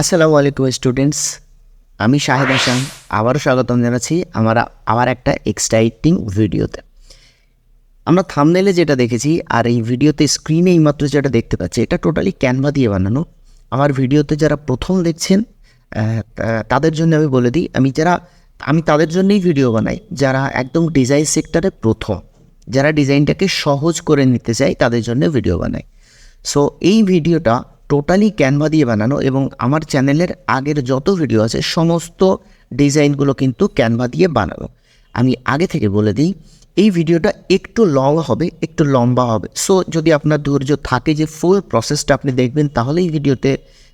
আসসালামু আলাইকুম স্টুডেন্টস, আমি শাহেদ হাসান আবারও স্বাগতম জানাচ্ছি আবার একটা এক্সাইটিং ভিডিওতে। আমরা থাম্বনেলে যেটা দেখেছি আর এই ভিডিওতে স্ক্রিনে এইমাত্র যেটা দেখতে পাচ্ছি, এটা টোটালি ক্যানভা দিয়ে বানানো। আমার ভিডিওতে যারা প্রথম দেখছেন তাদের জন্য আমি বলে দিই, আমি তাদের জন্যই ভিডিও বানাই যারা একদম ডিজাইন সেক্টরে প্রথম, যারা ডিজাইনটাকে সহজ করে নিতে চায় তাদের জন্য ভিডিও বানাই। সো এই ভিডিওটা টোটালি ক্যানভা দিয়ে বানানো এবং আমার চ্যানেলের আগের যত ভিডিও আছে সমস্ত ডিজাইনগুলো কিন্তু ক্যানভা দিয়ে বানানো। আমি আগে থেকে বলে দিই, এই ভিডিওটা একটু লং হবে, একটু লম্বা হবে। সো যদি আপনার ধৈর্য থাকে যে ফুল প্রসেসটা আপনি দেখবেন তাহলে এই ভিডিওতে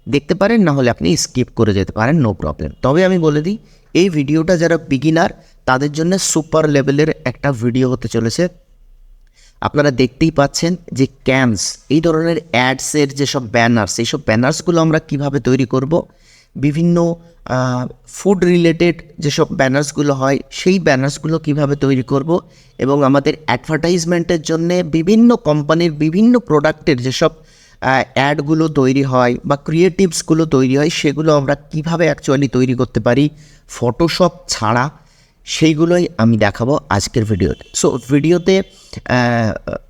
দেখতে পারেন, না হলে আপনি স্কিপ করে যেতে পারেন, নো প্রবলেম। তবে আমি বলে দিই, এই ভিডিওটা যারা বিগিনার তাদের জন্য সুপার লেভেলের একটা ভিডিও হতে চলেছে। আপনারা দেখতেই পাচ্ছেন যে ক্যানস, এই ধরনের অ্যাডসের যেসব ব্যানার্স, এইসব ব্যানার্সগুলো আমরা কিভাবে তৈরি করব, বিভিন্ন ফুড রিলেটেড যেসব ব্যানার্সগুলো হয় সেই ব্যানার্সগুলো কিভাবে তৈরি করব, এবং আমাদের অ্যাডভার্টাইজমেন্টের জন্য বিভিন্ন কোম্পানির বিভিন্ন প্রোডাক্টের যেসব অ্যাডগুলো তৈরি হয় বা ক্রিয়েটিভসগুলো তৈরি হয় সেগুলো আমরা কিভাবে অ্যাকচুয়ালি তৈরি করতে পারি ফটোশপ ছাড়া, সেইগুলোই আমি দেখাবো আজকের ভিডিওতে। সো ভিডিওতে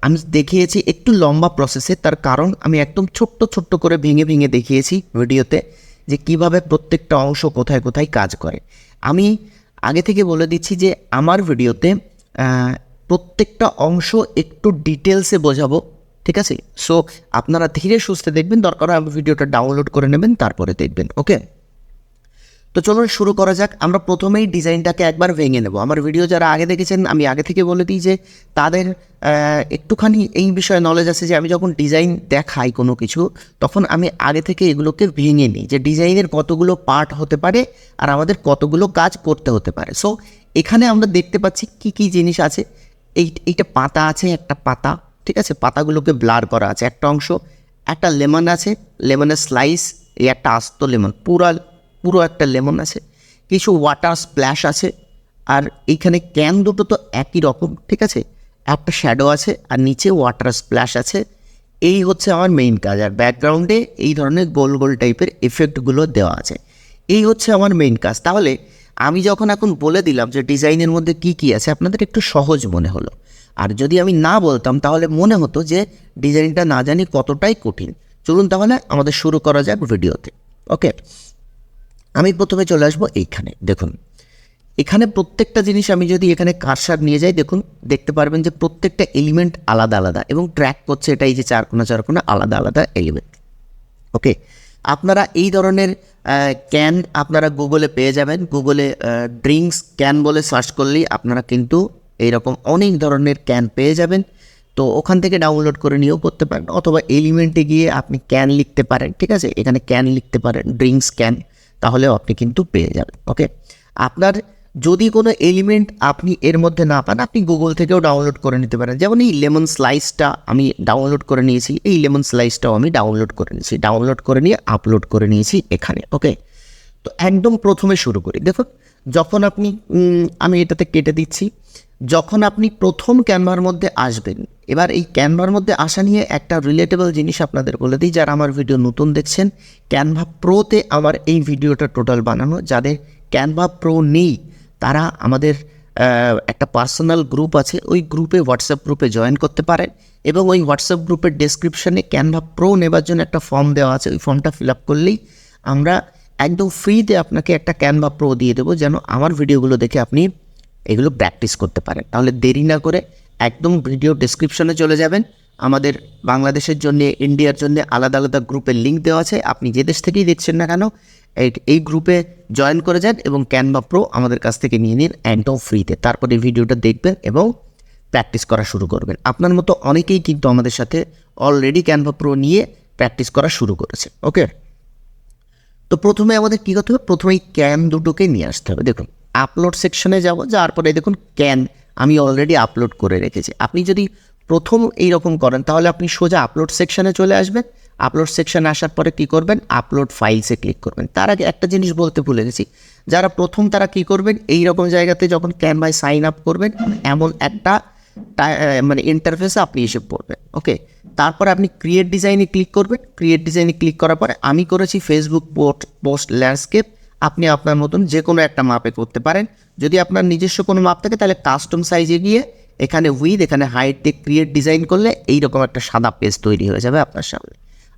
আমি দেখিয়েছি একটু লম্বা প্রসেসে, তার কারণ আমি একদম ছোট্ট ছোট্ট করে ভেঙে ভেঙে দেখিয়েছি ভিডিওতে যে কিভাবে প্রত্যেকটা অংশ কোথায় কোথায় কাজ করে। আমি আগে থেকে বলে দিচ্ছি যে আমার ভিডিওতে প্রত্যেকটা অংশ একটু ডিটেলসে বোঝাবো, ঠিক আছে? সো আপনারা ধীরে সুস্থে দেখবেন, দরকার হয় ভিডিওটা ডাউনলোড করে নেবেন তারপরে দেখবেন, ওকে? তো চলুন শুরু করা যাক। আমরা প্রথমেই ডিজাইনটাকে একবার ভেঙে নেব। আমার ভিডিও যারা আগে দেখেছেন আমি আগে থেকে বলে দিই যে তাদের একটুখানি এই বিষয়ে নলেজ আছে যে আমি যখন ডিজাইন দেখাই কোনো কিছু, তখন আমি আগে থেকে এগুলোকে ভেঙে নিই যে ডিজাইনের কতগুলো পার্ট হতে পারে আর আমাদের কতগুলো কাজ করতে হতে পারে। সো এখানে আমরা দেখতে পাচ্ছি কি কি জিনিস আছে। এইটা পাতা আছে, একটা পাতা, ঠিক আছে? পাতাগুলোকে ব্লার করা আছে একটা অংশ। একটা লেমন আছে, লেমনের স্লাইস, এই একটা আস্ত লেমন, পুরো একটা লেমন আছে। কিছু ওয়াটার স্প্ল্যাশ আছে, আর এইখানে ক্যান দুটো তো একই রকম, ঠিক আছে? একটা শ্যাডো আছে আর নিচে ওয়াটার স্প্ল্যাশ আছে। এই হচ্ছে আমার মেইন কাজ, আর ব্যাকগ্রাউন্ডে এই ধরনের গোল গোল টাইপের এফেক্টগুলো দেওয়া আছে। এই হচ্ছে আমার মেইন কাজ। তাহলে আমি যখন এখন বলে দিলাম যে ডিজাইনের মধ্যে কি কি আছে, আপনাদের একটু সহজ মনে হলো। আর যদি আমি না বলতাম তাহলে মনে হতো যে ডিজাইনটা না জানি কতটাই কঠিন। চলুন তাহলে আমাদের শুরু করা যাক ভিডিওতে, ওকে? আমি প্রথমে চলে আসবো এইখানে। দেখুন এখানে প্রত্যেকটা জিনিস আমি যদি এখানে কারসার নিয়ে যাই, দেখতে পারবেন যে প্রত্যেকটা এলিমেন্ট আলাদা আলাদা এবং ট্র্যাক করছে এটা এই যে চারকোনা আলাদা আলাদা এলিমেন্ট, ওকে? আপনারা এই ধরনের ক্যান আপনারা গুগলে পেয়ে যাবেন। গুগলে ড্রিঙ্কস ক্যান বলে সার্চ করলেই আপনারা কিন্তু এইরকম অনেক ধরনের ক্যান পেয়ে যাবেন। তো ওখান থেকে ডাউনলোড করে নিয়েও করতে পারেন, অথবা এলিমেন্টে গিয়ে আপনি ক্যান লিখতে পারেন, ঠিক আছে? এখানে ক্যান লিখতে পারেন, ড্রিঙ্কস ক্যান, তাহলেও আপনি কিন্তু পেয়ে যাবেন, ওকে? আপনার যদি কোনো এলিমেন্ট আপনি এর মধ্যে না পান, আপনি গুগল থেকেও ডাউনলোড করে নিতে পারেন। যেমন এই লেমন স্লাইসটা আমি ডাউনলোড করে নিয়েছি, এই লেমন স্লাইসটাও আমি ডাউনলোড করে নিয়ে আপলোড করে নিয়েছি এখানে, ওকে? তো একদম প্রথমে শুরু করি। দেখুন যখন আপনি আমি এটাতে কেটে দিচ্ছি, যখন আপনি প্রথম ক্যানভার মধ্যে আসবেন, এবার এই ক্যানভার মধ্যে আসা নিয়ে একটা রিলেটেবল জিনিস আপনাদের বলে দিই, যারা আমার ভিডিও নতুন দেখছেন, ক্যানভা প্রোতে আমার এই ভিডিওটা টোটাল বানানো। যাদের ক্যানভা প্রো নেই তারা আমাদের একটা পার্সোনাল গ্রুপ আছে, ওই গ্রুপে, হোয়াটসঅ্যাপ গ্রুপে জয়েন করতে পারেন, এবং ওই হোয়াটসঅ্যাপ গ্রুপের ডেসক্রিপশানে ক্যানভা প্রো নেবার জন্য একটা ফর্ম দেওয়া আছে। ওই ফর্মটা ফিল আপ করলেই আমরা একদম ফ্রিতে আপনাকে একটা ক্যানভা প্রো দিয়ে দেবো, যেন আমার ভিডিওগুলো দেখে আপনি এগুলো প্র্যাকটিস করতে পারেন। তাহলে দেরি না করে একদম ভিডিও ডেসক্রিপশনে চলে যাবেন। আমাদের বাংলাদেশের জন্য, ইন্ডিয়ার জন্য আলাদা আলাদা গ্রুপের লিঙ্ক দেওয়া আছে। আপনি যে দেশ থেকেই দেখছেন না কেন এই গ্রুপে জয়েন করে যান এবং ক্যানভা প্রো আমাদের কাছ থেকে নিয়ে নিন একদম ফ্রিতে। তারপরে ভিডিওটা দেখবেন এবং প্র্যাকটিস করা শুরু করবেন। আপনার মতো অনেকেই কিন্তু আমাদের সাথে অলরেডি ক্যানভা প্রো নিয়ে প্র্যাকটিস করা শুরু করেছে, ওকে? তো প্রথমে আমাদের কী করতে হবে, প্রথমে এই ক্যান দুটোকে নিয়ে আসতে হবে। দেখুন আপলোড সেকশনে যাব, যাওয়ার পরে দেখুন ক্যান আমি অলরেডি আপলোড করে রেখেছি। আপনি যদি প্রথম এইরকম করেন তাহলে আপনি সোজা আপলোড সেকশনে চলে আসবেন। আপলোড সেকশনে আসার পরে কী করবেন, আপলোড ফাইলসে ক্লিক করবেন। তার আগে একটা জিনিস বলতে ভুলে গেছি, যারা প্রথম তারা কী করবেন, এই রকম জায়গাতে যখন ক্যানভায় সাইন আপ করবেন, এমন একটা মানে ইন্টারফেসে আপনি এসে পড়বেন। ওকে, তারপরে আপনি ক্রিয়েট ডিজাইনে ক্লিক করবেন। ক্রিয়েট ডিজাইনে ক্লিক করার পরে আমি করেছি ফেসবুক পোস্ট ল্যান্ডস্কেপ। আপনি আপনার মতন যে কোনো একটা মাপে করতে পারেন। যদি আপনার নিজস্ব কোনো মাপ থাকে তাহলে কাস্টম সাইজে গিয়ে এখানে উইথ, এখানে হাইট দিয়ে ক্রিয়েট ডিজাইন করলে এইরকম একটা সাদা পেজ তৈরি হয়ে যাবে আপনার সামনে।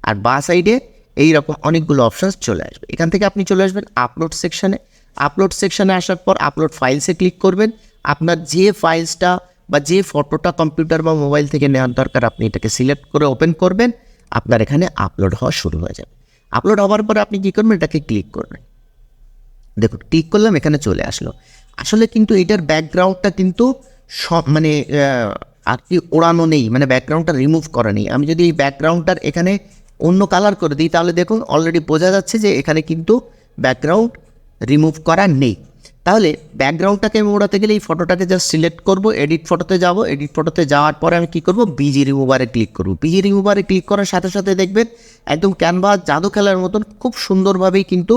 আর বাঁ সাইডে এইরকম অনেকগুলো অপশানস চলে আসবে। এখান থেকে আপনি চলে আসবেন আপলোড সেকশানে। আপলোড সেকশানে আসার পর আপলোড ফাইলসে ক্লিক করবেন। আপনার যে ফাইলসটা বা যে ফটোটা কম্পিউটার বা মোবাইল থেকে নেওয়ার দরকার আপনি এটাকে সিলেক্ট করে ওপেন করবেন। আপনার এখানে আপলোড হওয়া শুরু হয়ে যাবে। আপলোড হওয়ার পরে আপনি কী করবেন, এটাকে ক্লিক করবেন। দেখুন ক্লিক করলাম, এখানে চলে আসলো। আসলে কিন্তু এটার ব্যাকগ্রাউন্ডটা কিন্তু সব মানে আর কি ওড়ানো নেই, মানে ব্যাকগ্রাউন্ডটা রিমুভ করা নেই। আমি যদি এই ব্যাকগ্রাউন্ডটার এখানে অন্য কালার করে দিই তাহলে দেখুন অলরেডি বোঝা যাচ্ছে যে এখানে কিন্তু ব্যাকগ্রাউন্ড রিমুভ করা নেই। তাহলে ব্যাকগ্রাউন্ডটাকে আমি ওড়াতে গেলে এই ফটোটাকে জাস্ট সিলেক্ট করব, এডিট ফটোতে যাব। এডিট ফটোতে যাওয়ার পরে আমি কী করব, বিজি রিমুভারে ক্লিক করব। বিজি রিমুভারে ক্লিক করার সাথে সাথে দেখবেন একদম ক্যানভাস জাদু খেলার মতন খুব সুন্দরভাবেই কিন্তু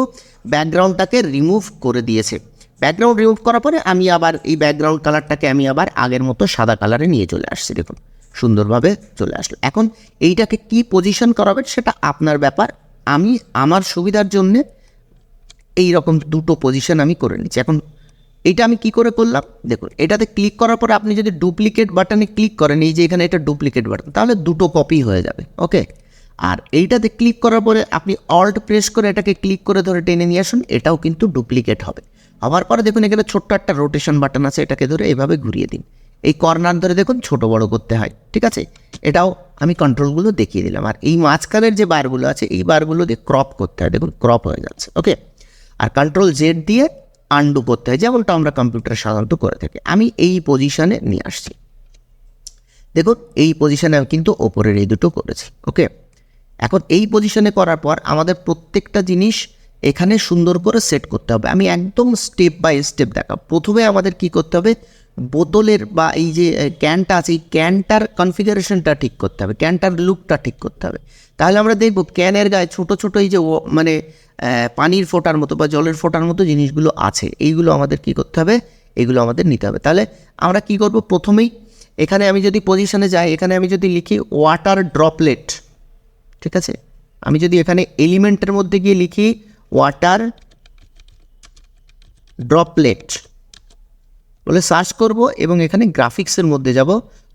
ব্যাকগ্রাউন্ডটাকে রিমুভ করে দিয়েছে। ব্যাকগ্রাউন্ড রিমুভ করার পরে আমি আবার এই ব্যাকগ্রাউন্ড কালারটাকে আমি আবার আগের মতো সাদা কালারে নিয়ে চলে আসছি। দেখুন সুন্দরভাবে চলে আসলো। এখন এইটাকে কি পজিশন করাবেন সেটা আপনার ব্যাপার। আমি আমার সুবিধার জন্যে এই রকম দুটো পজিশন আমি করে নিচ্ছি। এখন এইটা আমি কি করে করলাম, দেখুন এটাতে ক্লিক করার পরে আপনি যদি ডুপ্লিকেট বাটনে ক্লিক করেন, এই যে এখানে এটা ডুপ্লিকেট বাটন, তাহলে দুটো কপি হয়ে যাবে। ওকে, আর এইটাতে ক্লিক করার পরে আপনি অল্ট প্রেস করে এটাকে ক্লিক করে ধরে টেনে নিয়ে আসুন, এটাও কিন্তু ডুপ্লিকেট হবে। হওয়ার পরে দেখুন এখানে ছোট্ট একটা রোটেশন বাটন আছে, এটাকে ধরে এভাবে ঘুরিয়ে দিন। এই কর্নার ধরে দেখুন ছোট বড় করতে হয়, ঠিক আছে। এটাও আমি কন্ট্রোলগুলো দেখিয়ে দিলাম। আর এই মাঝখানের যে বারগুলো আছে এই বারগুলো দিয়ে ক্রপ করতে হয়, দেখুন ক্রপ হয়ে যাচ্ছে। ওকে, আর কন্ট্রোল জেড দিয়ে আন্ডু করতে হয়, যেমনটা আমরা কম্পিউটার সাধারণত করে থাকি। আমি এই পজিশনে নিয়ে আসছি, দেখুন এই পজিশনে আমি কিন্তু ওপরের এই দুটো করেছি। ওকে, এখন এই পজিশনে করার পর আমাদের প্রত্যেকটা জিনিস এখানে সুন্দর করে সেট করতে হবে। আমি একদম স্টেপ বাই স্টেপ দেখাব। প্রথমে আমাদের কি করতে হবে, বোতলের বা এই যে ক্যানটা আছে এই ক্যানটার কনফিগারেশনটা ঠিক করতে হবে, ক্যানটার লুকটা ঠিক করতে হবে। তাহলে আমরা দেখব ক্যানের গায়ে ছোট ছোট এই যে মানে পানির ফোঁটার মতো বা জলের ফোঁটার মতো জিনিসগুলো আছে, এইগুলো আমাদের কি করতে হবে, এগুলো আমাদের নিতে হবে। তাহলে আমরা কি করব, প্রথমেই এখানে আমি যদি পজিশনে যাই, এখানে আমি যদি লিখি ওয়াটার ড্রপলেট, ঠিক আছে। আমি যদি এখানে এলিমেন্টের মধ্যে গিয়ে লিখি ওয়াটার ড্রপলেট বলে সার্চ করব এবং এখানে গ্রাফিক্সের মধ্যে যাব,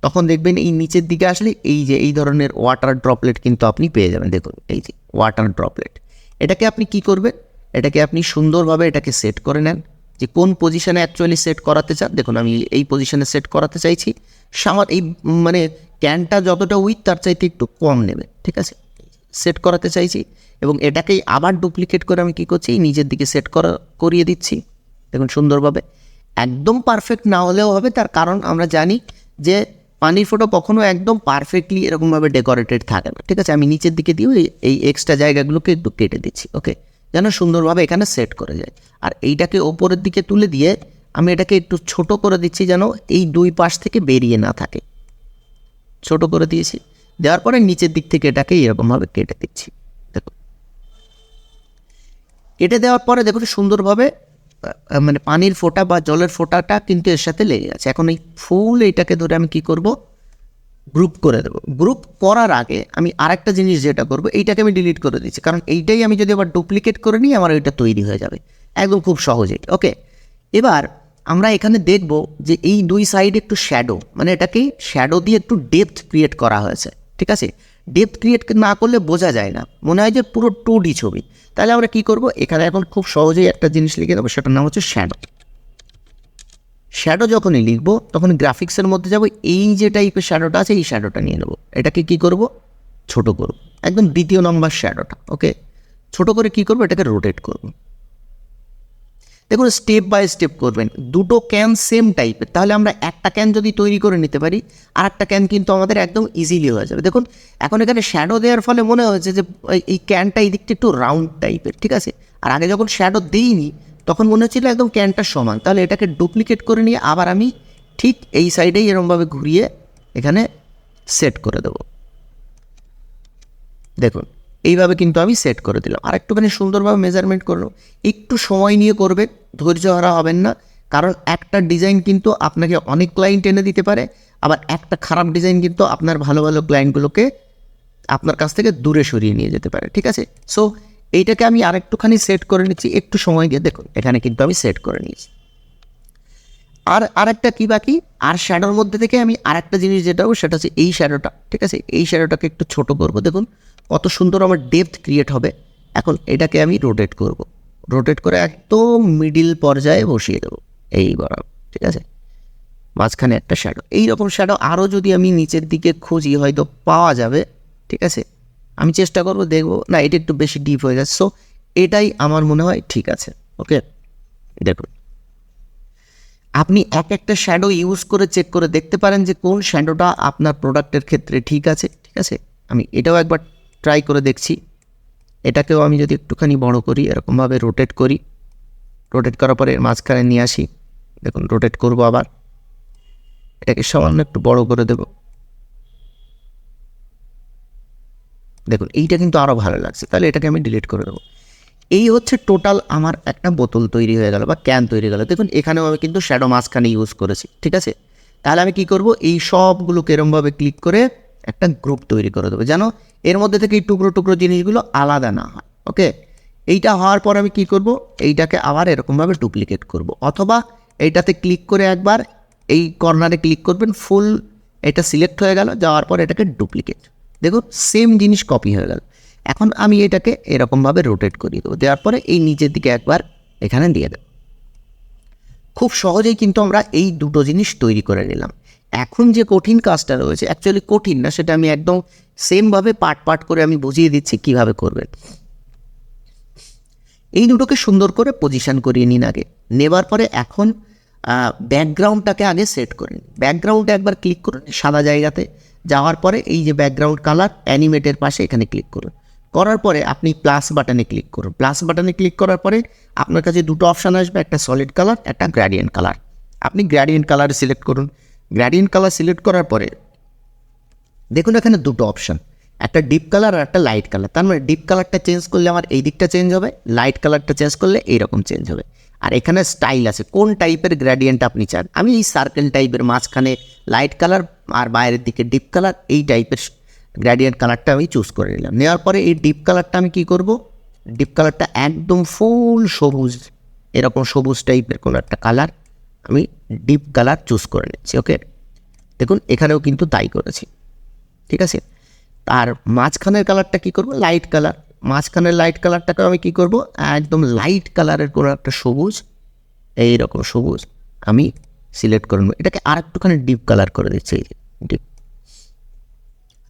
তখন দেখবেন এই নিচের দিকে আসলে এই যে এই ধরনের ওয়াটার ড্রপলেট কিন্তু আপনি পেয়ে যাবেন। দেখুন এই যে ওয়াটার ড্রপলেট, এটাকে আপনি কি করবেন, এটাকে আপনি সুন্দরভাবে এটাকে সেট করে নেন যে কোন পজিশনে অ্যাকচুয়ালি সেট করাতে চান। দেখুন আমি এই পজিশনে সেট করাতে চাইছি, আমার এই মানে ক্যানটা যতটা উইথ তার চাইতে একটু কম নেবে, ঠিক আছে। সেট করাতে চাইছি এবং এটাকেই আবার ডুপ্লিকেট করে আমি কী করছি, নিজের দিকে সেট করিয়ে দিচ্ছি। দেখুন সুন্দরভাবে, একদম পারফেক্ট না হলেও হবে, তার কারণ আমরা জানি যে পানির ফোঁটা কখনো একদম পারফেক্টলি এরকমভাবে ডেকোরেটেড থাকে না, ঠিক আছে। আমি নিচের দিকে দিয়ে এই এক্সট্রা জায়গাগুলোকে একটু কেটে দিচ্ছি। ওকে, যেন সুন্দরভাবে এখানে সেট করে যায়। আর এইটাকে ওপরের দিকে তুলে দিয়ে আমি এটাকে একটু ছোট করে দিচ্ছি যেন এই দুই পাশ থেকে বেরিয়ে না থাকে, ছোট করে দিয়েছি। দেওয়ার পরে নিচের দিক থেকে এটাকে এরকমভাবে কেটে দিচ্ছি। দেখুন কেটে দেওয়ার পরে দেখুন সুন্দরভাবে মানে পানির ফোঁটা বা জলের ফোঁটাটা কিন্তু এর সাথে লেগে আছে। এখন এই ফুল এইটাকে ধরে আমি কি করব, গ্রুপ করে দেবো। গ্রুপ করার আগে আমি আরেকটা জিনিস যেটা করব, এইটাকে আমি ডিলিট করে দিচ্ছি, কারণ এইটাই আমি যদি আবার ডুপ্লিকেট করে নিই আমার ওইটা তৈরি হয়ে যাবে একদম খুব সহজেই। ওকে, এবার আমরা এখানে দেখব যে এই দুই সাইডে একটু শ্যাডো, মানে এটাকে শ্যাডো দিয়ে একটু ডেপথ ক্রিয়েট করা হয়েছে, ঠিক আছে। ডেপথ ক্রিয়েট না করলে বোঝা যায় না, মনে হয় যে পুরো 2D ছবি। তাহলে আমরা কি করব, এখানে এখন খুব সহজেই একটা জিনিস লিখে দেবো, সেটার নাম হচ্ছে শ্যাডো। শ্যাডো যখনই লিখবো তখন গ্রাফিক্সের মধ্যে যাব, এই যে টাইপের শ্যাডোটা আছে এই শ্যাডোটা নিয়ে নেবো। এটাকে কি করব, ছোট করব, একদম দ্বিতীয় নম্বর শ্যাডোটা। ওকে, ছোট করে কি করব, এটাকে রোটেট করব। দেখুন স্টেপ বাই স্টেপ করবেন, দুটো ক্যান সেম টাইপের, তাহলে আমরা একটা ক্যান যদি তৈরি করে নিতে পারি আর একটা ক্যান কিন্তু আমাদের একদম ইজিলি হয়ে যাবে। দেখুন এখন এখানে শ্যাডো দেওয়ার ফলে মনে হয়েছে যে এই ক্যানটা এই দিকটা একটু রাউন্ড টাইপের, ঠিক আছে। আর আগে যখন শ্যাডো দিইনি তখন মনে হচ্ছিল একদম ক্যানটা সমান। তাহলে এটাকে ডুপ্লিকেট করে নিয়ে আবার আমি ঠিক এই সাইডেই এরকমভাবে ঘুরিয়ে এখানে সেট করে দেবো। দেখুন এইভাবে কিন্তু আমি সেট করে দিলাম। আর একটুখানি সুন্দরভাবে মেজারমেন্ট করলো, একটু সময় নিয়ে করবেন, ধৈর্য হারা হবেন না, কারণ একটা ডিজাইন কিন্তু আপনাকে অনেক ক্লায়েন্ট এনে দিতে পারে। আবার একটা খারাপ ডিজাইন কিন্তু আপনার ভালো ভালো ক্লায়েন্টগুলোকে আপনার কাছ থেকে দূরে সরিয়ে নিয়ে যেতে পারে, ঠিক আছে। সো এইটাকে আমি আরেকটুখানি সেট করে নিচ্ছি, একটু সময় দিয়ে দেখুন এখানে কিন্তু আমি সেট করে নিয়েছি। আরেকটা কি বাকি, আর শ্যাডোর মধ্যে থেকে আমি আরেকটা জিনিস যেটা হবে সেটা হচ্ছে এই শ্যাডোটা, ঠিক আছে। এই শ্যাডোটাকে একটু ছোট করব, দেখুন কত সুন্দর আমার ডেপথ ক্রিয়েট হবে। এখন এটাকে আমি রোটেট করব, রোটেট করে একদম মিডিল পর্যায়ে বসিয়ে দেবো এই বরাবর, ঠিক আছে। মাঝখানে একটা শ্যাডো, এইরকম শ্যাডো আরও যদি আমি নিচের দিকে খুঁজি হয়তো পাওয়া যাবে, ঠিক আছে। আমি চেষ্টা করব, দেখবো না এটা একটু বেশি ডিপ হয়ে যাচ্ছে। সো এটাই আমার মনে হয় ঠিক আছে, ওকে। দেখুন আপনি এক একটা শ্যাডো ইউজ করে চেক করে দেখতে পারেন যে কোন শ্যাডোটা আপনার প্রোডাক্টের ক্ষেত্রে ঠিক আছে, ঠিক আছে। আমি এটাও একবার ট্রাই করে দেখছি। এটাকেও আমি যদি একটুখানি বড় করি, এরকমভাবে রোটেট করি, রোটেট করার পরে মাঝখানে নিয়ে আসি, দেখুন রোটেট করব, আবার এটাকে সামান্য একটু বড় করে দেব, দেখুন এইটা কিন্তু আরও ভালো লাগছে। তাহলে এটাকে আমি ডিলিট করে দেবো। এই হচ্ছে টোটাল আমার একটা বোতল তৈরি হয়ে গেল বা ক্যান তৈরি হয়ে গেল। দেখুন এখানেও আমি কিন্তু শ্যাডো মাঝখানে ইউজ করেছি, ঠিক আছে। তাহলে আমি কি করব, এই সবগুলোকে এরমভাবে ক্লিক করে একটা গ্রুপ তৈরি করে দেবো, যেন এর মধ্যে থেকে এই টুকরো টুকরো জিনিসগুলো আলাদা না হয়, ওকে। এইটা হওয়ার পর আমি কি করব, এইটাকে আবার এরকমভাবে ডুপ্লিকেট করব, অথবা এইটাতে ক্লিক করে একবার এই কর্নারে ক্লিক করবেন, ফুল এটা সিলেক্ট হয়ে গেল, যাওয়ার পর এটাকে ডুপ্লিকেট, দেখুন সেম জিনিস কপি হয়ে গেল। এখন আমি এটাকে এরকমভাবে রোটেট করিয়ে দেবো, দেওয়ার পরে এই নিচের দিকে একবার এখানে দিয়ে দেবো। খুব সহজেই কিন্তু আমরা এই দুটো জিনিস তৈরি করে নিলাম। এখন যে কঠিন কাজটা রয়েছে, অ্যাকচুয়ালি কঠিন না, সেটা আমি একদম সেমভাবে পার্ট পার্ট করে আমি বুঝিয়ে দিচ্ছি কীভাবে করবেন। এই দুটোকে সুন্দর করে পজিশন করিয়ে নিন আগে, নেবার পরে এখন ব্যাকগ্রাউন্ডটাকে আগে সেট করে নিন। ব্যাকগ্রাউন্ডে একবার ক্লিক করুন সাদা জায়গাতে, যাওয়ার পরে এই যে ব্যাকগ্রাউন্ড কালার অ্যানিমেটের পাশে এখানে ক্লিক করুন। করার পরে আপনি প্লাস বাটনে ক্লিক করুন। প্লাস বাটনে ক্লিক করার পরে আপনার কাছে দুটো অপশান আসবে, একটা সলিড কালার, একটা গ্রেডিয়েন্ট কালার। আপনি গ্রেডিয়েন্ট কালার সিলেক্ট করুন। গ্রেডিয়েন্ট কালার সিলেক্ট করার পরে দেখুন এখানে দুটো অপশান, একটা ডিপ কালার আর একটা লাইট কালার। তার মানে ডিপ কালারটা চেঞ্জ করলে আমার এই দিকটা চেঞ্জ হবে, লাইট কালারটা চেঞ্জ করলে এইরকম চেঞ্জ হবে। আর এখানে স্টাইল আছে, কোন টাইপের গ্রেডিয়েন্ট আপনি চান। আমি এই সার্কেল টাইপের, মাঝখানে লাইট কালার আর বাইরের দিকে ডিপ কালার, এই টাইপের গ্রেডিয়েন্ট কালারটা আমি চুজ করে নিলাম। নেওয়ার পরে এই ডিপ কালারটা আমি কি করব, ডিপ কালারটা একদম ফুল সবুজ, এরকম সবুজ টাইপের কোনো একটা কালার আমি ডিপ কালার চুজ করে নিচ্ছি, ওকে। দেখুন এখানেও কিন্তু তাই করেছি, ঠিক আছে। আর মাঝখানের কালারটা কি করব, লাইট কালার। মাঝখানের লাইট কালারটাকে আমি কি করব, একদম লাইট কালারের কোনো একটা সবুজ, এইরকম সবুজ আমি সিলেক্ট করে নেব। এটাকে আর একটুখানি ডিপ কালার করে দিচ্ছি, এই যে ডিপ।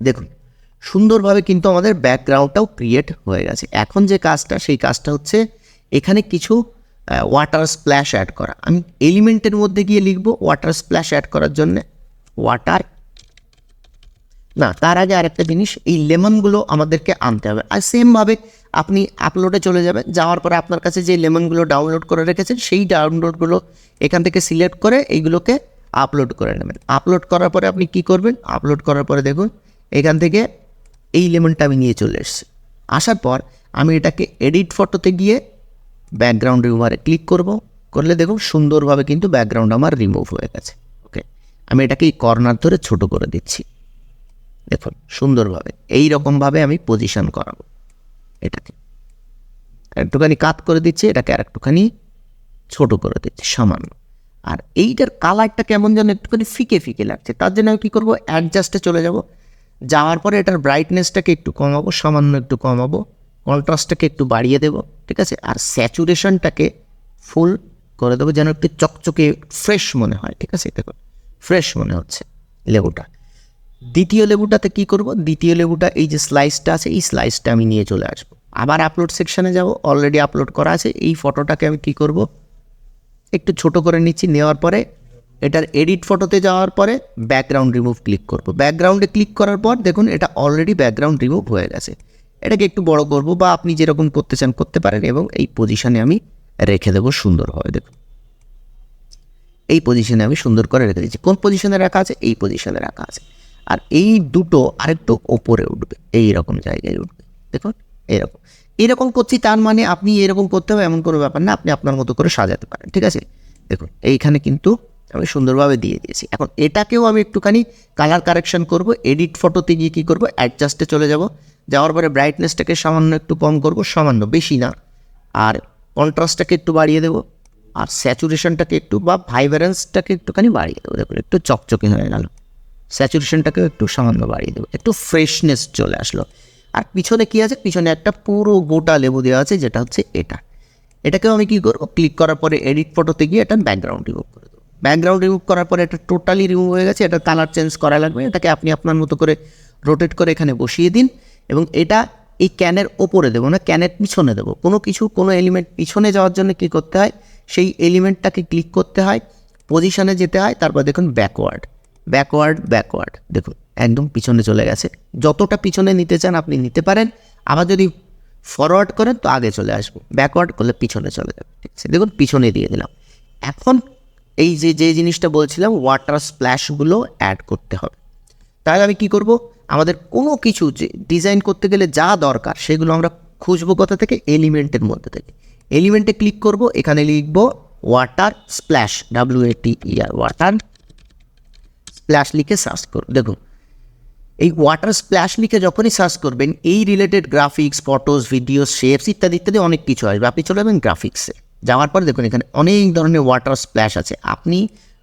দেখুন সুন্দরভাবে কিন্তু আমাদের ব্যাকগ্রাউন্ডটাও ক্রিয়েট হয়ে গেছে। এখন যে কাজটা, সেই কাজটা হচ্ছে এখানে কিছু ওয়াটার স্প্ল্যাশ অ্যাড করা। আমি এলিমেন্টের মধ্যে গিয়ে লিখব ওয়াটার স্প্ল্যাশ অ্যাড করার জন্যে ওয়াটার, না তার আগে আরেকটা জিনিস, এই লেমনগুলো আমাদেরকে আনতে হবে। আর সেমভাবে আপনি আপলোডে চলে যাবেন, যাওয়ার পরে আপনার কাছে যে লেমনগুলো ডাউনলোড করে রেখেছেন সেই ডাউনলোডগুলো এখান থেকে সিলেক্ট করে এইগুলোকে আপলোড করে নেবেন। আপলোড করার পরে আপনি কি করবেন, আপলোড করার পরে দেখুন এখান থেকে এই লেমনটা আমি নিয়ে চলে এসেছি। আসার পর আমি এটাকে এডিট ফটোতে গিয়ে ব্যাকগ্রাউন্ড রিমুভারে ক্লিক করব, করলে দেখুন সুন্দরভাবে কিন্তু ব্যাকগ্রাউন্ড আমার রিমুভ হয়ে গেছে, ওকে। আমি এটাকে এই কর্নার ধরে ছোটো করে দিচ্ছি, দেখুন সুন্দরভাবে এই রকমভাবে আমি পজিশন করাবো। এটাকে একটুখানি কাট করে দিচ্ছি, এটাকে আর একটুখানি ছোটো করে দিচ্ছি সামান্য। আর এইটার কালারটা কেমন যেন একটুখানি ফিকে ফিকে লাগছে, তার জন্য আমি কী করবো, অ্যাডজাস্টে চলে যাব। যাওয়ার পরে এটার ব্রাইটনেসটাকে একটু কমাবো, সামান্য একটু কমাবো, কন্ট্রাস্টটাকে একটু বাড়িয়ে দেবো, ঠিক আছে। আর স্যাচুরেশনটাকে ফুল করে দেবো, যেন একটু চকচকে ফ্রেশ মনে হয়, ঠিক আছে। দেখুন ফ্রেশ মনে হচ্ছে লেবুটা। দ্বিতীয় লেবুটাতে কি করব, দ্বিতীয় লেবুটা এই যে স্লাইসটা আছে, এই স্লাইসটা আমি নিয়ে চলে আসবো। আবার আপলোড সেকশানে যাব, অলরেডি আপলোড করা আছে। এই ফটোটাকে আমি কি করব, একটু ছোট করে নিচ্ছি। নেওয়ার পরে এটার এডিট ফটোতে যাওয়ার পরে ব্যাকগ্রাউন্ড রিমুভ ক্লিক করব। ব্যাকগ্রাউন্ডে ক্লিক করার পর দেখুন এটা অলরেডি ব্যাকগ্রাউন্ড রিমুভ হয়ে গেছে। এটাকে একটু বড় করব বা আপনি যেরকম করতে চান করতে পারেন, এবং এই পজিশানে আমি রেখে দেবো সুন্দরভাবে। দেখুন এই পজিশানে আমি সুন্দর করে রেখে দিচ্ছি। কোন পজিশানে রাখা আছে, এই পজিশানে রাখা আছে। আর এই দুটো আরেকটু ওপরে উঠবে, এই রকম জায়গায় উঠবে, দেখুন এরকম। এরকম করছি তার মানে আপনি এরকম করতে হবে এমন কোনো ব্যাপার না, আপনি আপনার মতো করে সাজাতে পারেন, ঠিক আছে। দেখুন এইখানে কিন্তু আমি সুন্দরভাবে দিয়ে দিয়েছি। এখন এটাকেও আমি একটুখানি কালার কারেকশন করব। এডিট ফটোতে গিয়ে কী করব, অ্যাডজাস্টে চলে যাব। যাওয়ার পরে ব্রাইটনেসটাকে সামান্য একটু কম করব, সামান্য, বেশি না। আর কন্ট্রাস্টটাকে একটু বাড়িয়ে দেবো, আর স্যাচুরেশনটাকে একটু বা ভাইব্রেন্সটাকে একটুখানি বাড়িয়ে দেবো। দেখুন একটু চকচকে হয়ে গেল। স্যাচুরেশনটাকেও একটু সামান্য বাড়িয়ে দেবো, একটু ফ্রেশনেস চলে আসলো। আর পিছনে কী আছে, পিছনে একটা পুরো গোটা লেবু দেওয়া আছে, যেটা হচ্ছে এটাকেও আমি কী করবো, ক্লিক করার পরে এডিট ফটোতে গিয়ে এটা ব্যাকগ্রাউন্ড রিমুভ করে দেবো। ব্যাকগ্রাউন্ড রিমুভ করার পরে এটা টোটালি রিমুভ হয়ে গেছে। এটা কালার চেঞ্জ করা লাগবে। এটাকে আপনি আপনার মতো করে রোটেট করে এখানে বসিয়ে দিন, এবং এটা এই ক্যানের ওপরে দেবো না, ক্যানের পিছনে দেবো। কোনো এলিমেন্ট পিছনে যাওয়ার জন্য কী করতে হয়, সেই এলিমেন্টটাকে ক্লিক করতে হয়, পজিশনে যেতে হয়, তারপর দেখুন ব্যাকওয়ার্ড, দেখুন একদম পিছনে চলে গেছে। যতটা পিছনে নিতে চান আপনি নিতে পারেন। আবার যদি ফরওয়ার্ড করেন তো আগে চলে আসবো, ব্যাকওয়ার্ড করলে পিছনে চলে যাবে। ঠিক আছে, দেখুন পিছনে দিয়ে দিলাম। এখন এই যে জিনিসটা বলছিলাম, ওয়াটার স্প্ল্যাশগুলো অ্যাড করতে হবে। তাহলে আমি কি করব, আমাদের কোনো কিছু যে ডিজাইন করতে গেলে যা দরকার সেগুলো আমরা খুঁজবো কোথা থেকে, এলিমেন্টের মধ্যে থেকে। এলিমেন্টে ক্লিক করব, এখানে লিখব water splash, WATER, water splash লিখে সার্চ করব। দেখুন এই ওয়াটার স্প্ল্যাশ লিখে যখনই সার্চ করবেন, এই related graphics, photos, videos, shapes ইত্যাদি ইত্যাদি অনেক কিছু আসবে। আপনি চলে যাবেন গ্রাফিক্সে। যাওয়ার পর দেখুন এখানে অনেক ধরনের ওয়াটার স্প্ল্যাশ আছে। আপনি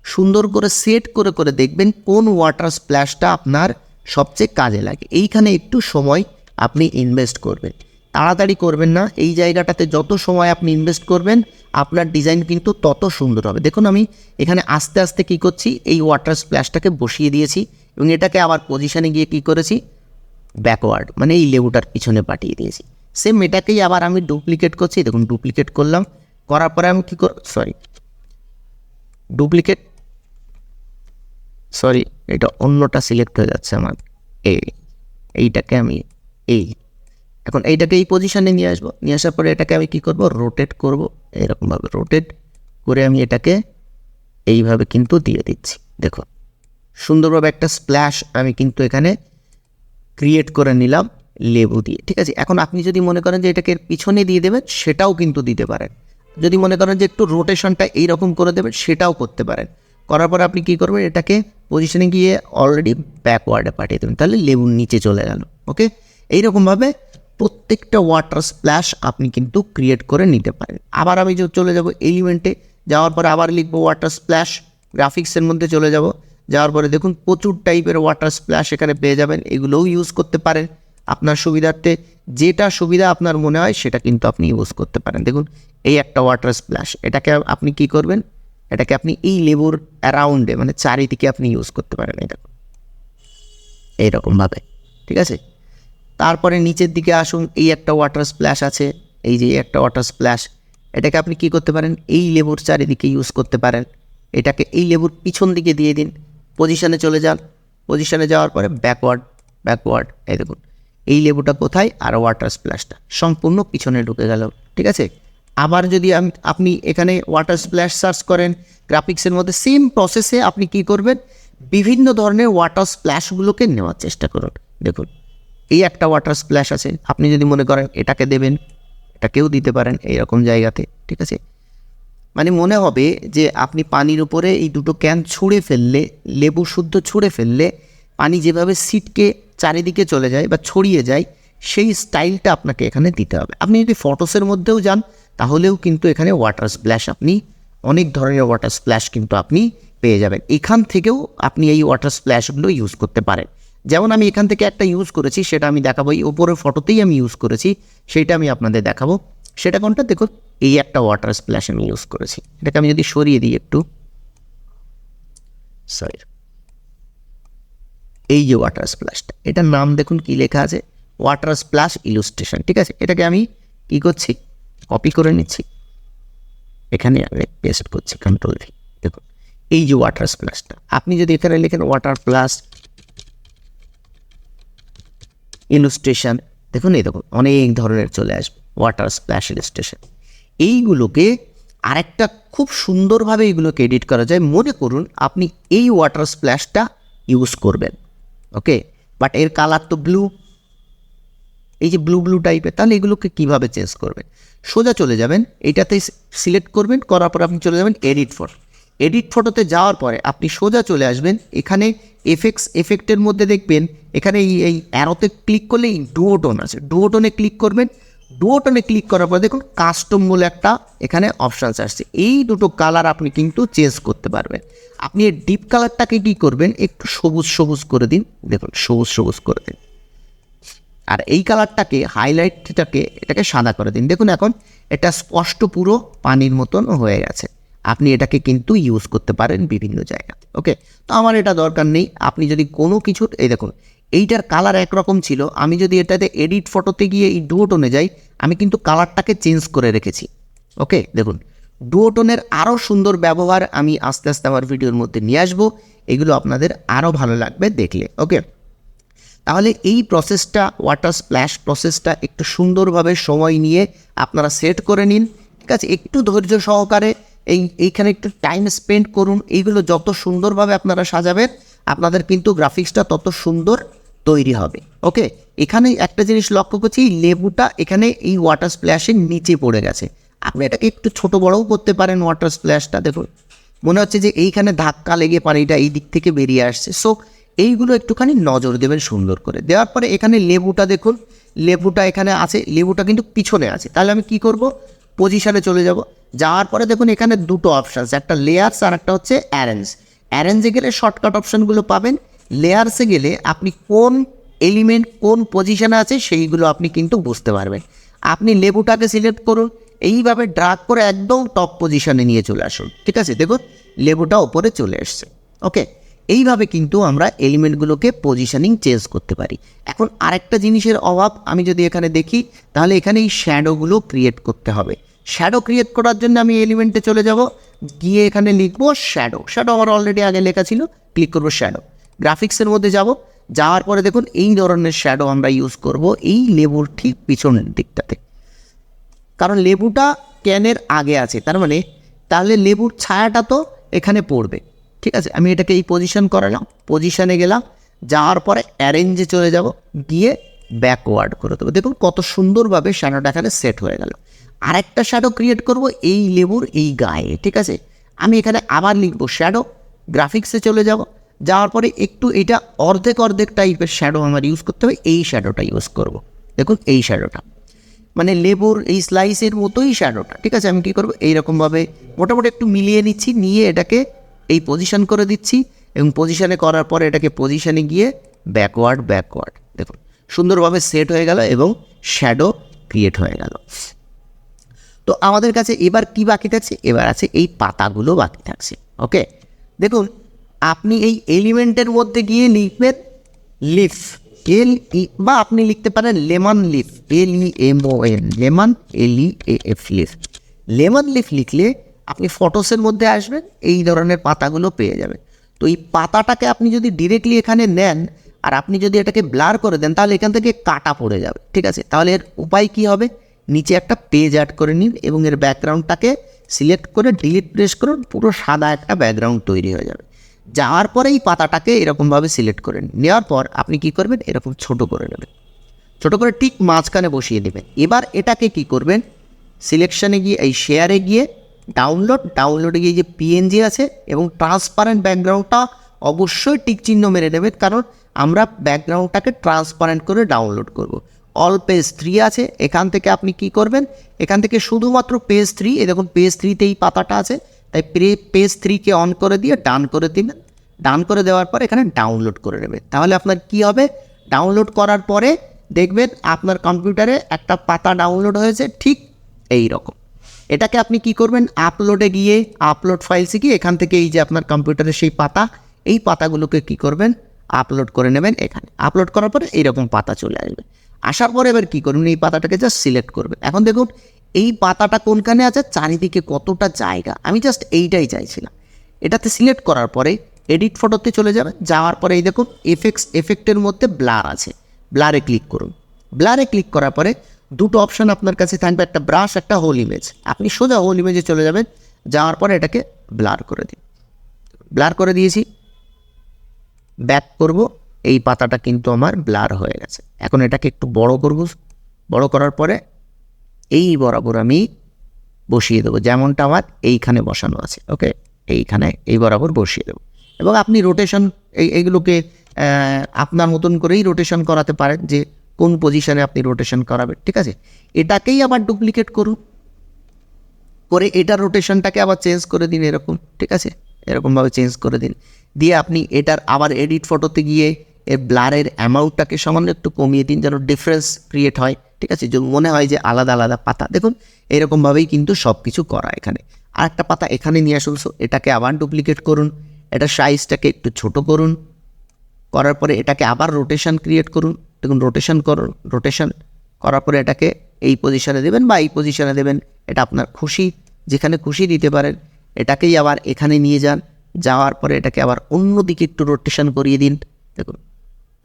সুন্দর করে সেট করে করে দেখবেন কোন ওয়াটার স্প্ল্যাশটা আপনার সবচেয়ে কাজে লাগে। এইখানে একটু সময় আপনি ইনভেস্ট করবেন, তাড়াতাড়ি করবেন না। এই জায়গাটাতে যত সময় আপনি ইনভেস্ট করবেন, আপনার ডিজাইন কিন্তু তত সুন্দর হবে। দেখুন আমি এখানে আস্তে আস্তে কী করছি, এই ওয়াটার স্প্ল্যাশটাকে বসিয়ে দিয়েছি, এবং এটাকে আবার পজিশানে গিয়ে কী করেছি, ব্যাকওয়ার্ড মানে এই লেবুটার পিছনে পাঠিয়ে দিয়েছি। সেম এটাকেই আবার আমি ডুপ্লিকেট করছি। দেখুন ডুপ্লিকেট করলাম, করার পরে আমি কী এটা অন্যটা সিলেক্ট হয়ে যাচ্ছে আমার। এইটাকে আমি এখন এইটাকে এই পজিশানে নিয়ে আসবো। নিয়ে আসার পরে এটাকে আমি কী করব, রোটেট করব। এরকমভাবে রোটেট করে আমি এটাকে এইভাবে কিন্তু দিয়ে দিচ্ছি। দেখুন সুন্দরভাবে একটা স্প্ল্যাশ আমি কিন্তু এখানে ক্রিয়েট করে নিলাম লেবু দিয়ে। ঠিক আছে, এখন আপনি যদি মনে করেন যে এটাকে পিছনে দিয়ে দেবেন, সেটাও কিন্তু দিতে পারেন। যদি মনে করেন যে একটু রোটেশনটা এইরকম করে দেবেন, সেটাও করতে পারেন। করার পরে আপনি কী করবেন, এটাকে পজিশনে গিয়ে অলরেডি ব্যাকওয়ার্ডে পাঠিয়ে দেবেন, তাহলে লেবুর নিচে চলে গেল। ওকে, এইরকমভাবে প্রত্যেকটা ওয়াটার স্প্ল্যাশ আপনি কিন্তু ক্রিয়েট করে নিতে পারেন। আবার আমি চলে যাব এলিমেন্টে, যাওয়ার পরে আবার লিখবো ওয়াটার স্প্ল্যাশ, গ্রাফিক্সের মধ্যে চলে যাব। যাওয়ার পরে দেখুন প্রচুর টাইপের ওয়াটার স্প্ল্যাশ এখানে পেয়ে যাবেন। এগুলোও ইউজ করতে পারেন আপনার সুবিধার্থে। যেটা সুবিধা আপনার মনে হয় সেটা কিন্তু আপনি ইউজ করতে পারেন। দেখুন এই একটা ওয়াটার স্প্ল্যাশ, এটাকে আপনি কি করবেন, এটাকে আপনি এই লেবুর অ্যারাউন্ডে মানে চারিদিকে আপনি ইউজ করতে পারেন। এটা এইরকমভাবে, ঠিক আছে। তারপরে নিচের দিকে আসুন, এই একটা ওয়াটার স্প্ল্যাশ আছে, এই যে একটা ওয়াটার স্প্ল্যাশ, এটাকে আপনি কি করতে পারেন, এই লেবুর চারিদিকে ইউজ করতে পারেন। এটাকে এই লেবুর পিছন দিকে দিয়ে দিন, পজিশনে চলে যান। পজিশনে যাওয়ার পরে ব্যাকওয়ার্ড, এই দেখুন এই লেবুটা কোথায়, আর ওয়াটার স্প্ল্যাশটা সম্পূর্ণ পিছনে ঢুকে গেল। ঠিক আছে, আবার যদি আপনি এখানে ওয়াটার স্প্ল্যাশ সার্চ করেন গ্রাফিক্সের মধ্যে, সেম প্রসেসে আপনি কি করবেন, বিভিন্ন ধরনের ওয়াটার স্প্ল্যাশগুলোকে নেওয়ার চেষ্টা করুন। দেখুন এই একটা ওয়াটার স্প্ল্যাশ আছে, আপনি যদি মনে করেন এটাকে দেবেন, এটাকেও দিতে পারেন এইরকম জায়গাতে। ঠিক আছে, মানে মনে হবে যে আপনি পানির উপরে এই দুটো ক্যান ছুঁড়ে ফেললে, লেবু শুদ্ধ ছুঁড়ে ফেললে পানি যেভাবে সিটকে চারিদিকে চলে যায় বা ছড়িয়ে যায়, সেই স্টাইলটা আপনাকে এখানে দিতে হবে। আপনি যদি ফটোসের মধ্যেও যান তাহলেও কিন্তু এখানে ওয়াটার স্প্ল্যাশ, আপনি অনেক ধরনের ওয়াটার স্প্ল্যাশ কিন্তু আপনি পেয়ে যাবেন। এখান থেকেও আপনি এই ওয়াটার স্প্ল্যাশগুলো ইউজ করতে পারেন। যেমন আমি এখান থেকে একটা ইউজ করেছি, সেটা আমি দেখাবো। এই ওপরের ফটোতেই আমি ইউজ করেছি, সেইটা আমি আপনাদের দেখাবো। সেটা কোনটা, দেখুন এই একটা ওয়াটার স্প্ল্যাশ আমি ইউজ করেছি। এটাকে আমি যদি সরিয়ে দিই একটু, এই যে ওয়াটার স্প্ল্যাশটা, এটার নাম দেখুন কি লেখা আছে, ওয়াটার স্প্ল্যাশ ইলুস্ট্রেশন। ঠিক আছে, এটাকে আমি কি করছি, কপি করে নিচ্ছি, এখানে আমি পেস্ট করছি, কন্ট্রোল ভি। দেখুন এই যে ওয়াটার স্প্ল্যাশটা, আপনি যদি এখানে লিখেন ওয়াটার প্লাস ইলুস্ট্রেশন, দেখুন এই দেখুন অনেক ধরনের চলে আসবে ওয়াটার স্প্ল্যাশ ইলুস্ট্রেশন। এইগুলোকে আরেকটা খুব সুন্দরভাবে এইগুলোকে এডিট করা যায়। মনে করুন আপনি এই ওয়াটার স্প্ল্যাশটা ইউজ করবেন, ওকে, বাট এর কালার তো ব্লু, এই যে ব্লু টাইপের, তাহলে এগুলোকে কীভাবে চেঞ্জ করবেন, সোজা চলে যাবেন, এইটাতে সিলেক্ট করবেন, করার পর আপনি চলে যাবেন এডিট ফটোতে যাওয়ার পরে আপনি সোজা চলে আসবেন, এখানে এফেক্টের মধ্যে দেখবেন এখানে এই অ্যারোতে ক্লিক করলে এই ডুওটোন আছে, ডুওটোনে ক্লিক করবেন। ডুওটোনে ক্লিক করার পর দেখুন কাস্টম বলে একটা এখানে অপশানস আসছে, এই দুটো কালার আপনি কিন্তু চেঞ্জ করতে পারবেন। আপনি এই ডিপ কালারটাকে কী করবেন, একটু সবুজ সবুজ করে দিন, দেখুন সবুজ সবুজ করে দিন। আর এই কালারটাকে হাইলাইটটাকে এটাকে সাদা করে দিন। দেখুন এখন এটা স্পষ্ট পুরো পানির মতন হয়ে গেছে। আপনি এটাকে কিন্তু ইউজ করতে পারেন বিভিন্ন জায়গাতে। ওকে, তো আমার এটা দরকার নেই। আপনি যদি কোনো কিছু, এই দেখুন এইটার কালার একরকম ছিল, আমি যদি এটাতে এডিট ফটোতে গিয়ে এই ডুওটোনে যাই, আমি কিন্তু কালারটাকে চেঞ্জ করে রেখেছি। ওকে, দেখুন ডুওটোনের আরও সুন্দর ব্যবহার আমি আস্তে আস্তে আমার ভিডিওর মধ্যে নিয়ে আসবো, এগুলো আপনাদের আরও ভালো লাগবে দেখলে। ওকে, তাহলে এই প্রসেসটা, ওয়াটার স্প্ল্যাশ প্রসেসটা একটু সুন্দরভাবে সময় নিয়ে আপনারা সেট করে নিন, ঠিক আছে? একটু ধৈর্য সহকারে এইখানে একটু টাইম স্পেন্ড করুন। এইগুলো যত সুন্দরভাবে আপনারা সাজাবেন, আপনাদের কিন্তু গ্রাফিক্সটা তত সুন্দর তৈরি হবে। ওকে, এখানে একটা জিনিস লক্ষ্য করছি, এই লেবুটা এখানে এই ওয়াটার স্প্ল্যাশের নিচে পড়ে গেছে। আপনি এটাকে একটু ছোটো বড়ও করতে পারেন ওয়াটার স্প্ল্যাশটা। দেখুন মনে হচ্ছে যে এইখানে ধাক্কা লেগে পানিটা এই দিক থেকে বেরিয়ে আসছে। সো এইগুলো একটুখানি নজর দেবেন সুন্দর করে। দেওয়ার পরে এখানে লেবুটা দেখুন, লেবুটা এখানে আছে, লেবুটা কিন্তু পিছনে আছে। তাহলে আমি কি করব, পজিশানে চলে যাব। যাওয়ার পরে দেখুন এখানে দুটো অপশানস, একটা লেয়ার্স আর একটা হচ্ছে অ্যারেঞ্জ। অ্যারেঞ্জে গেলে শর্টকাট অপশানগুলো পাবেন, লেয়ার্সে গেলে আপনি কোন এলিমেন্ট কোন পজিশানে আছে সেইগুলো আপনি কিন্তু বুঝতে পারবেন। আপনি লেবুটাকে সিলেক্ট করুন, এইভাবে ড্রাগ করে একদম টপ পজিশানে নিয়ে চলে আসুন, ঠিক আছে? দেখুন লেবুটা ওপরে চলে এসছে। ওকে, এইভাবে কিন্তু আমরা এলিমেন্টগুলোকে পজিশনিং চেঞ্জ করতে পারি। এখন আরেকটা জিনিসের অভাব আমি যদি এখানে দেখি, তাহলে এখানে এই শ্যাডোগুলো ক্রিয়েট করতে হবে। শ্যাডো ক্রিয়েট করার জন্য আমি এলিমেন্টে চলে যাব, গিয়ে এখানে লিখবো শ্যাডো। শ্যাডো আমার অলরেডি আগে লেখা ছিল, ক্লিক করবো শ্যাডো। গ্রাফিক্সের মধ্যে যাব, যাওয়ার পরে দেখুন এই ধরনের শ্যাডো আমরা ইউজ করব এই লেবুর ঠিক পিছনের দিকটাতে, কারণ লেবুটা ক্যানের আগে আছে, তার মানে তাহলে লেবুর ছায়াটা তো এখানে পড়বে, ঠিক আছে? আমি এটাকে এই পজিশন করালাম, পজিশানে গেলাম, যাওয়ার পরে অ্যারেঞ্জে চলে যাব, গিয়ে ব্যাকওয়ার্ড করে দেবো। দেখুন কত সুন্দরভাবে শ্যাডোটা এখানে সেট হয়ে গেল। আরেকটা শ্যাডো ক্রিয়েট করব এই লেবুর এই গায়ে, ঠিক আছে? আমি এখানে আবার লিখবো শ্যাডো, গ্রাফিক্সে চলে যাব, যাওয়ার পরে একটু এটা অর্ধেক অর্ধেক টাইপের শ্যাডো আমার ইউজ করতে হবে, এই শ্যাডোটা ইউজ করব। দেখুন এই শ্যাডোটা মানে লেবুর এই স্লাইসের মতোই শ্যাডোটা, ঠিক আছে? আমি কী করবো, এইরকমভাবে মোটামুটি একটু মিলিয়ে নিচ্ছি, নিয়ে এটাকে এই পজিশন করে দিচ্ছি, এবং পজিশানে করার পরে এটাকে পজিশানে গিয়ে ব্যাকওয়ার্ড দেখুন সুন্দরভাবে সেট হয়ে গেল এবং শ্যাডো ক্রিয়েট হয়ে গেল। তো আমাদের কাছে এবার কি বাকি থাকছে, এবার আছে এই পাতাগুলো বাকি থাকছে। ওকে, দেখুন আপনি এই এলিমেন্টের মধ্যে গিয়ে লিখবেন লিফ, বা আপনি লিখতে পারেন lemon leaf, LEMON, lemon LEAF leaf. Lemon leaf লিখলে আপনি ফটোসের মধ্যে আসবেন, এই ধরনের পাতাগুলো পেয়ে যাবেন। তো এই পাতাটাকে আপনি যদি ডিরেক্টলি এখানে নেন আর আপনি যদি এটাকে ব্লার করে দেন, তাহলে এখান থেকে কাটা পড়ে যাবে, ঠিক আছে? তাহলে এর উপায় কী হবে, নিচে একটা পেজ অ্যাড করে নিন এবং এর ব্যাকগ্রাউন্ডটাকে সিলেক্ট করে ডিলিট প্রেস করুন, পুরো সাদা একটা ব্যাকগ্রাউন্ড তৈরি হয়ে যাবে। যাওয়ার পরে এই পাতাটাকে এরকমভাবে সিলেক্ট করে নেওয়ার পর আপনি কি করবেন, এরকম ছোট করে নেবেন, ছোট করে ঠিক মাঝখানে বসিয়ে দেবেন। এবার এটাকে কি করবেন, সিলেকশানে গিয়ে এই শেয়ারে গিয়ে ডাউনলোডে গিয়ে যে PNG আছে এবং ট্রান্সপারেন্ট ব্যাকগ্রাউন্ডটা অবশ্যই টিক চিহ্ন মেরে নেবেন, কারণ আমরা ব্যাকগ্রাউন্ডটাকে ট্রান্সপারেন্ট করে ডাউনলোড করব। অল পেজ 3 আছে, এখান থেকে আপনি কি করবেন, এখান থেকে শুধুমাত্র পেজ 3, এই দেখুন পেজ 3তে এই পাতাটা আছে, তাই পেজ 3কে অন করে দিয়ে ডান করে দিবেন। ডান করে দেওয়ার পর এখানে ডাউনলোড করে নেবেন। তাহলে আপনার কি হবে, ডাউনলোড করার পরে দেখবেন আপনার কম্পিউটারে একটা পাতা ডাউনলোড হয়েছে ঠিক এই রকম। এটাকে আপনি কি করবেন, আপলোডে গিয়ে আপলোড ফাইলসে গিয়ে এখান থেকে এই যে আপনার কম্পিউটারের সেই পাতা, এই পাতাগুলোকে কি করবেন, আপলোড করে নেবেন এখানে। আপলোড করার পরে এইরকম পাতা চলে আসবে। আসার পরে এবার কী করবেন, এই পাতাটাকে জাস্ট সিলেক্ট করবেন। এখন দেখুন এই পাতাটা কোনখানে আছে, চারিদিকে কতটা জায়গা, আমি জাস্ট এইটাই চাইছিলাম। এটাতে সিলেক্ট করার পরে এডিট ফটোতে চলে যাবেন, যাওয়ার পরে এই দেখুন এফেক্টের মধ্যে ব্লার আছে, ব্লারে ক্লিক করুন। ব্লারে ক্লিক করার পরে দুটো অপশান আপনার কাছে থাকবে, একটা ব্রাশ, একটা হোল ইমেজ। আপনি সোজা হোল ইমেজে চলে যাবেন, যাওয়ার পরে এটাকে ব্লার করে দিন। ব্লার করে দিয়েছি, ব্যাক করব, এই পাতাটা কিন্তু আমার ব্লার হয়ে গেছে। এখন এটাকে একটু বড় করব, বড় করার পরে এই বরাবর আমি বসিয়ে দেবো, যেমনটা আমার এইখানে বসানো আছে। ওকে, এইখানে এই বরাবর বসিয়ে দেবো এবং আপনি রোটেশন এইগুলোকে আপনার মতন করেই রোটেশন করাতে পারেন যে কোন পজিশনে আপনি রোটেশন করাবেন, ঠিক আছে। এটাকেই আবার ডুপ্লিকেট করুন, করে এটার রোটেশনটাকে আবার চেঞ্জ করে দিন এরকম, ঠিক আছে, এরকমভাবে চেঞ্জ করে দিন। দিয়ে আপনি এটার আবার এডিট ফটোতে গিয়ে এর ব্লারের অ্যামাউন্টটাকে সামান্য একটু কমিয়ে দিন, যেন ডিফারেন্স ক্রিয়েট হয়, ঠিক আছে, যে মনে হয় যে আলাদা আলাদা পাতা। দেখুন এরকমভাবেই কিন্তু সব কিছু করা। এখানে আর একটা পাতা এখানে নিয়ে আসুন, এটাকে আবার ডুপ্লিকেট করুন, এটার সাইজটাকে একটু ছোট করুন, করার পরে এটাকে আবার রোটেশন ক্রিয়েট করুন। দেখুন রোটেশন করুন, রোটেশন করার পরে এটাকে এই পজিশনে দেবেন বা এই পজিশনে দেবেন, এটা আপনার খুশি, যেখানে খুশি দিতে পারেন। এটাকেই আবার এখানে নিয়ে যান, যাওয়ার পরে এটাকে আবার অন্যদিকে একটু রোটেশন করিয়ে দিন। দেখুন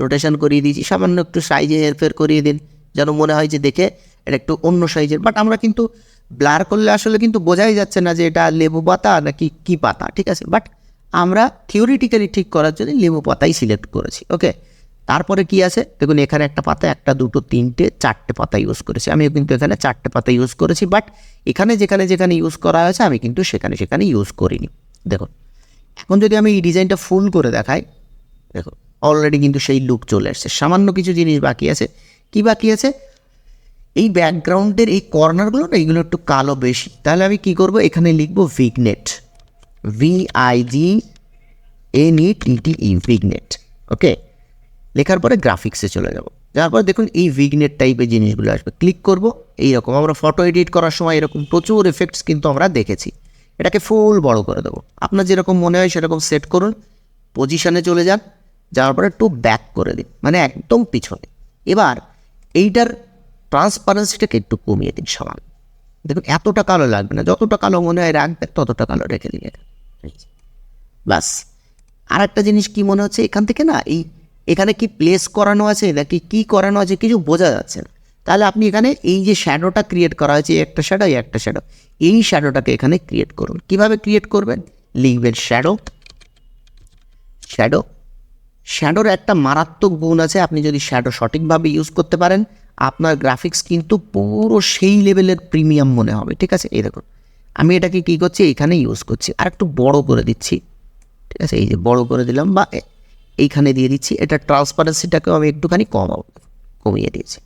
রোটেশন করিয়ে দিয়েছি, সামান্য একটু সাইজে হেরফের করিয়ে দিন, যেন মনে হয় যে দেখে এটা একটু অন্য সাইজের। বাট আমরা কিন্তু ব্লার করলে আসলে কিন্তু বোঝাই যাচ্ছে না যে এটা লেবু পাতা নাকি কী পাতা, ঠিক আছে। বাট আমরা থিওরিটিক্যালি ঠিক করার জন্য লেবু পাতাই সিলেক্ট করেছি, ওকে। তারপরে কি আছে দেখুন, এখানে একটা পাতা, একটা দুটো তিনটে চারটে পাতা ইউজ করেছি। আমিও কিন্তু এখানে চারটে পাতা ইউজ করেছি, বাট এখানে যেখানে যেখানে ইউজ করা হয়েছে আমি কিন্তু সেখানে সেখানে ইউজ করিনি। দেখুন এখন যদি আমি এই ডিজাইনটা ফুল করে দেখাই, দেখুন অলরেডি কিন্তু সেই লুক চলে এসছে। সামান্য কিছু জিনিস বাকি আছে। কি বাকি আছে? এই ব্যাকগ্রাউন্ডের এই কর্নারগুলো না, এইগুলো একটু কালো বেশি। তাহলে আমি কি করব, এখানে লিখবো ভিগনেট, VIGNETTE, ভিগনেট, ওকে। লেখার পরে গ্রাফিক্সে চলে যাব, যাওয়ার পরে দেখুন এই ভিগনেট টাইপের জিনিসগুলো আসবে, ক্লিক করব। এইরকম আমরা ফটো এডিট করার সময় এরকম প্রচুর এফেক্টস কিন্তু আমরা দেখেছি। এটাকে ফুল বড় করে দেবো, আপনার যেরকম মনে হয় সেরকম সেট করুন, পজিশনে চলে যান, যাওয়ার পরে একটু ব্যাক করে দিন, মানে একদম পিছনে। এবার এইটার ট্রান্সপারেন্সিটাকে একটু কমিয়ে দিন সামান্য। দেখুন এতটা কালো লাগবে না, যতটা কালো মনে হয় রাখবে ততটা কালো রেখে দিন বাস। আর একটা জিনিস কি মনে হচ্ছে, এখান থেকে না এখানে কি প্লেস করানো আছে নাকি কি করানো আছে কিছু বোঝা যাচ্ছে না। তাহলে আপনি এখানে এই যে শ্যাডোটা ক্রিয়েট করা হয়েছে, একটা শ্যাডো একটা শ্যাডো, এই শ্যাডোটাকে এখানে ক্রিয়েট করুন। কিভাবে ক্রিয়েট করবেন, লিখবেন শ্যাডো। শ্যাডোর একটা মারাত্মক গুণ আছে, আপনি যদি শ্যাডো সঠিকভাবে ইউজ করতে পারেন আপনার গ্রাফিক্স কিন্তু পুরো সেই লেভেলের প্রিমিয়াম মনে হবে, ঠিক আছে। এই দেখুন আমি এটাকে কী করছি, এখানে ইউজ করছি, আর একটু বড় করে দিচ্ছি, ঠিক আছে। এই যে বড় করে দিলাম বা এইখানে দিয়ে দিচ্ছি। এটা ট্রান্সপারেন্সিটাকেও আমি একটুখানি কমিয়ে দিয়েছি।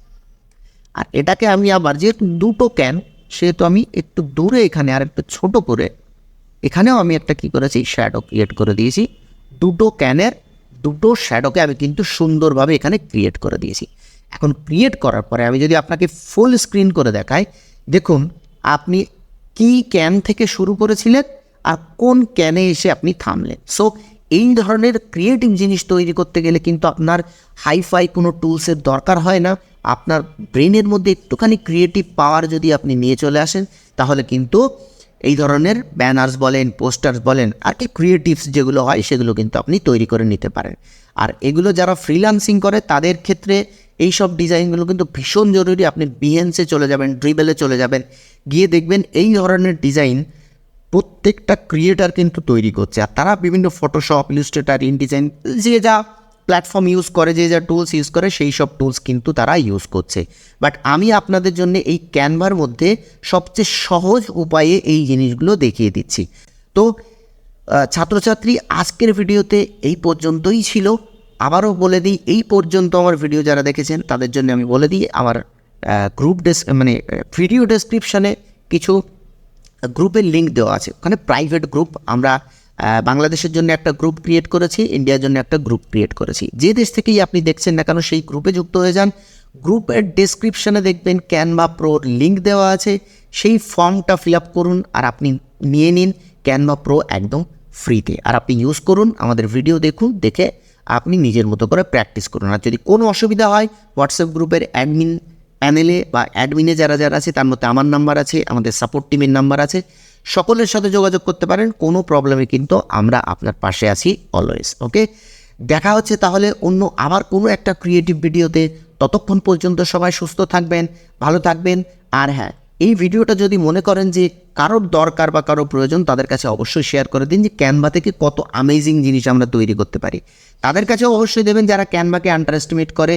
আর এটাকে আমি আবার যেহেতু দুটো ক্যান, সেহেতু আমি একটু দূরে এখানে আর একটু ছোটো করে এখানেও আমি একটা কী করেছি, শ্যাডো ক্রিয়েট করে দিয়েছি। দুটো ক্যানের দুটো শ্যাডোকে আমি কিন্তু সুন্দরভাবে এখানে ক্রিয়েট করে দিয়েছি। এখন ক্রিয়েট করার পরে আমি যদি আপনাকে ফুল স্ক্রিন করে দেখাই, দেখুন আপনি কি ক্যান থেকে শুরু করেছিলেন আর কোন ক্যানে এসে আপনি থামলেন। সো এই ধরনের ক্রিয়েটিভ জিনিস তৈরি করতে গেলে কিন্তু আপনার হাইফাই কোনো টুলসের দরকার হয় না। আপনার ব্রেনের মধ্যে একটুখানি ক্রিয়েটিভ পাওয়ার যদি আপনি নিয়ে চলে আসেন, তাহলে কিন্তু এই ধরনের ব্যানার্স বলেন, পোস্টার্স বলেন, আর কি ক্রিয়েটিভস যেগুলো হয় সেগুলো কিন্তু আপনি তৈরি করে নিতে পারেন। আর এগুলো যারা ফ্রিল্যান্সিং করে তাদের ক্ষেত্রে এই সব ডিজাইনগুলো কিন্তু ভীষণ জরুরি। আপনি বিহেন্সে চলে যাবেন, ড্রিবেলে চলে যাবেন, গিয়ে দেখবেন এই ধরনের ডিজাইন প্রত্যেকটা ক্রিয়েটার কিন্তু তৈরি করছে। আর তারা বিভিন্ন ফটোশপ, ইলাস্ট্রেটর, ইনডিজাইন, যে যা প্ল্যাটফর্ম ইউজ করে, যে যা টুলস ইউজ করে সেই সব টুলস কিন্তু তারা ইউজ করছে। বাট আমি আপনাদের জন্য এই ক্যানভার মধ্যে সবচেয়ে সহজ উপায়ে এই জিনিসগুলো দেখিয়ে দিচ্ছি। তো ছাত্রছাত্রী, আজকের ভিডিওতে এই পর্যন্তই ছিল। আবারও বলে দিই, এই পর্যন্ত আমার ভিডিও যারা দেখেছেন তাদের জন্য আমি বলে দিই, আমার ভিডিও ডেসক্রিপশানে কিছু গ্রুপের লিঙ্ক দেওয়া আছে। ওখানে প্রাইভেট গ্রুপ, আমরা বাংলাদেশের জন্য একটা গ্রুপ ক্রিয়েট করেছি, ইন্ডিয়ার জন্য একটা গ্রুপ ক্রিয়েট করেছি। যে দেশ থেকেই আপনি দেখছেন না কেন সেই গ্রুপে যুক্ত হয়ে যান। গ্রুপের ডেসক্রিপশানে দেখবেন ক্যানভা প্রোর লিঙ্ক দেওয়া আছে, সেই ফর্মটা ফিল আপ করুন আর আপনি নিয়ে নিন ক্যানভা প্রো একদম ফ্রিতে। আর আপনি ইউজ করুন, আমাদের ভিডিও দেখুন, দেখে আপনি নিজের মতো করে প্র্যাকটিস করুন। আর যদি কোনো অসুবিধা হয়, হোয়াটসঅ্যাপ গ্রুপের অ্যাডমিন প্যানেলে বা অ্যাডমিনে যারা যারা আছে তার মধ্যে আমার নাম্বার আছে, আমাদের সাপোর্ট টিমের নাম্বার আছে, সকলের সাথে যোগাযোগ করতে পারেন। কোনো প্রবলেমে কিন্তু আমরা আপনার পাশে আছি অলওয়েজ, ওকে। দেখা হচ্ছে তাহলে অন্য আবার কোনো একটা ক্রিয়েটিভ ভিডিওতে। ততক্ষণ পর্যন্ত সবাই সুস্থ থাকবেন, ভালো থাকবেন। আর হ্যাঁ, এই ভিডিওটা যদি মনে করেন যে কারোর দরকার বা কারোর প্রয়োজন, তাদের কাছে অবশ্যই শেয়ার করে দিন যে ক্যানভা থেকে কত অ্যামেজিং জিনিস আমরা তৈরি করতে পারি। তাদের কাছেও অবশ্যই দেবেন যারা ক্যানভাকে আন্ডার এস্টিমেট করে,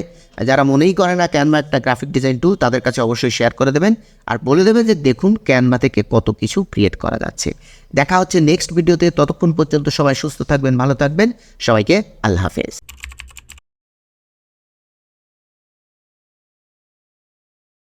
যারা মনেই করে না ক্যানভা একটা গ্রাফিক ডিজাইন টুল, তাদের কাছে অবশ্যই শেয়ার করে দেবেন আর বলে দেবেন যে দেখুন ক্যানভা থেকে কত কিছু ক্রিয়েট করা যাচ্ছে। দেখা হচ্ছে নেক্সট ভিডিওতে, ততক্ষণ পর্যন্ত সবাই সুস্থ থাকবেন, ভালো থাকবেন, সবাইকে আল্লাহ হাফেজ।